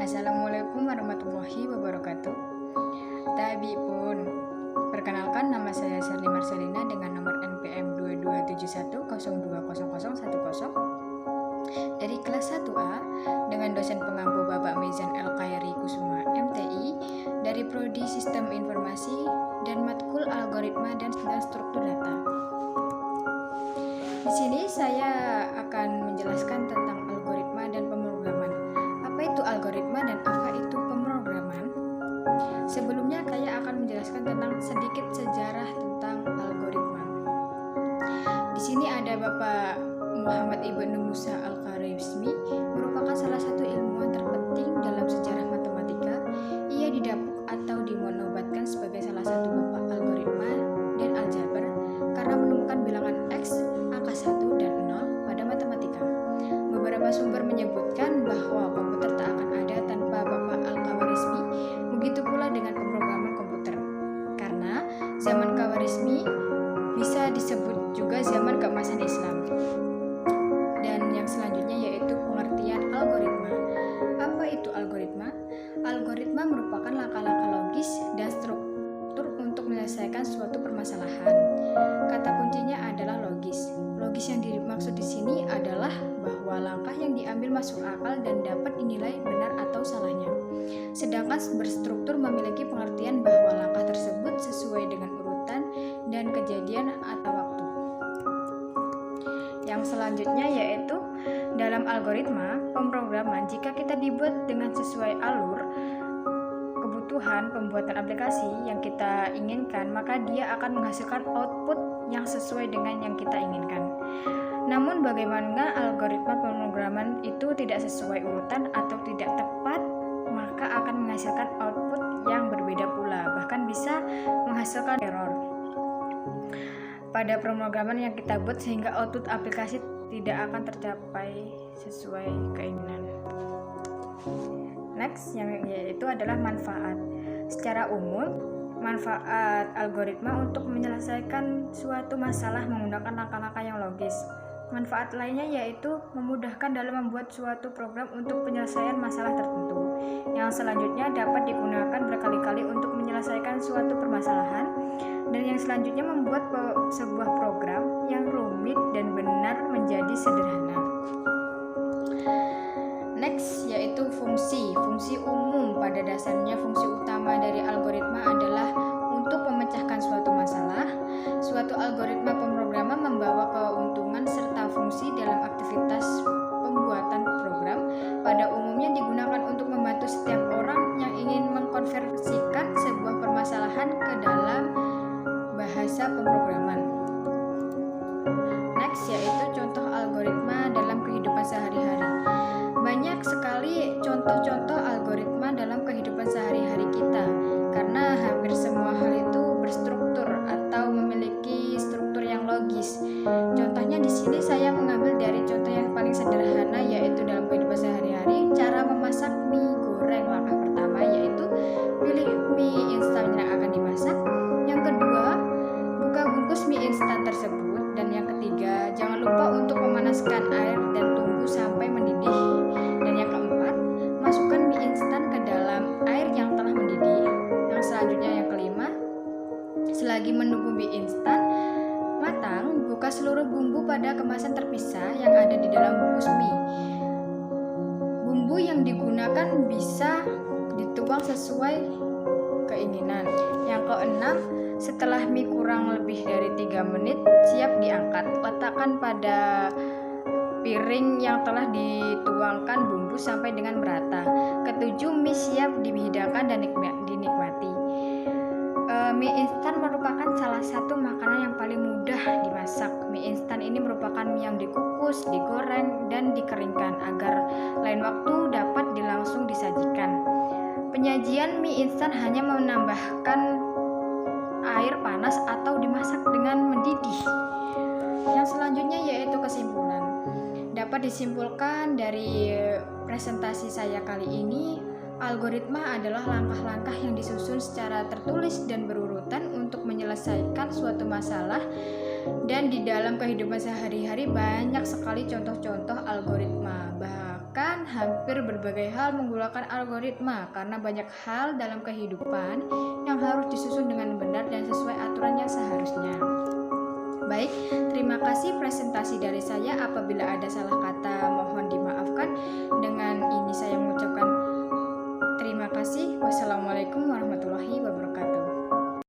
Assalamualaikum warahmatullahi wabarakatuh. Tabi pun, perkenalkan nama saya Sherly Marcelina dengan nomor NPM 2271020010 dari kelas 1A dengan dosen pengampu Bapak Mizan El Khairi Kusuma MTI dari Prodi Sistem Informasi dan Matkul Algoritma dan Struktur Data. Di sini saya akan menjelaskan tentang algoritma dan pemrograman. Apa itu algoritma dan apa itu pemrograman? Sebelumnya saya akan menjelaskan tentang sedikit sejarah tentang algoritma. Di sini ada Bapak Muhammad Ibnu Musa Al-Khwarizmi, merupakan salah satu ilmuwan terpenting dalam sejarah matematika. Ia didapuk atau dinobatkan sebagai salah satu bapak algoritma dan aljabar karena menemukan bilangan X, angka 1 dan 0 pada matematika. Beberapa sumber menyebutkan bahwa komputer tak akan ada tanpa Bapak Al-Khwarizmi. Begitu pula dengan pemrograman komputer. Karena zaman Khwarizmi bisa disebut juga zaman keemasan Islam. Dan yang selanjutnya yaitu pengertian algoritma. Apa itu algoritma? Algoritma merupakan langkah-langkah logis dan struktur untuk menyelesaikan suatu permasalahan. Kata kuncinya adalah logis. Logis yang dimaksud di sini adalah bahwa langkah yang diambil masuk akal dan dapat dinilai benar atau salahnya. Sedangkan berstruktur memiliki pengertian bahwa langkah tersebut sesuai dengan urutan dan kejadian atau waktu. Yang selanjutnya yaitu dalam algoritma pemrograman, jika kita dibuat dengan sesuai alur kebutuhan pembuatan aplikasi yang kita inginkan, maka dia akan menghasilkan output yang sesuai dengan yang kita inginkan. Namun bagaimana algoritma pemrograman itu tidak sesuai urutan atau tidak tepat, maka akan menghasilkan output yang berbeda pula, bahkan bisa menghasilkan error pada pemrograman yang kita buat sehingga output aplikasi tidak akan tercapai sesuai keinginan. Next, yang yaitu adalah manfaat. Secara umum, manfaat algoritma untuk menyelesaikan suatu masalah menggunakan langkah-langkah yang logis. Manfaat lainnya yaitu memudahkan dalam membuat suatu program untuk penyelesaian masalah tertentu. Yang selanjutnya dapat digunakan berkali-kali untuk menyelesaikan suatu permasalahan. Dan yang selanjutnya membuat sebuah program yang rumit dan benar menjadi sederhana. Next, yaitu fungsi. Fungsi umum pada dasarnya fungsi utama dari algoritma adalah untuk memecahkan suatu masalah. Suatu algoritma pemrograman membawa keuntungan serta fungsi dalam aktivitas pembuatan program. Pada umumnya digunakan untuk membantu setiap orang yang ingin mengkonversikan sebuah permasalahan ke dalam bahasa pemrograman. Next, yaitu contoh algoritma dalam kehidupan sehari-hari. Banyak sekali contoh-contoh algoritma dalam kehidupan sehari-hari kita, karena hampir semua hal itu berstruktur atau memiliki struktur yang logis. Contohnya di sini saya mengambil dari contoh yang paling sederhana, yaitu dalam kehidupan sehari-hari, cara memasak mie goreng. Langkah pertama yaitu pilih mie instan yang akan dimasak. Yang kedua, buka bungkus mie instan tersebut. Dan yang ketiga, jangan lupa untuk memanaskan air dan tunggu sampai mendidih. Dan yang keempat, masukkan mie instan ke dalam air yang telah mendidih. Yang selanjutnya yang kelima, selagi menunggu mie instan matang, buka seluruh bumbu pada kemasan terpisah yang ada di dalam bungkus mie. Bumbu yang digunakan bisa dituang sesuai keinginan. Yang keenam, setelah mie kurang lebih dari 3 menit siap diangkat, letakkan pada piring yang telah dituangkan bumbu sampai dengan merata. Ketujuh, mie siap dihidangkan dan dinikmati. Mie instan merupakan salah satu makanan yang paling mudah dimasak. Mie instan ini merupakan mie yang dikukus, digoreng, dan dikeringkan agar lain waktu dapat langsung disajikan. Penyajian mie instan hanya menambahkan air panas atau dimasak dengan mendidih. Yang selanjutnya yaitu kesimpulan. Dapat disimpulkan dari presentasi saya kali ini, algoritma adalah langkah-langkah yang disusun secara tertulis dan berurutan untuk menyelesaikan suatu masalah Dan di dalam kehidupan sehari-hari banyak sekali contoh-contoh algoritma. Bahkan hampir berbagai hal menggunakan algoritma karena banyak hal dalam kehidupan yang harus disusun dengan benar dan sesuai aturan yang seharusnya. Baik, terima kasih presentasi dari saya. Apabila ada salah kata mohon dimaafkan. Dengan ini saya mengucapkan terima kasih. Wassalamualaikum warahmatullahi wabarakatuh.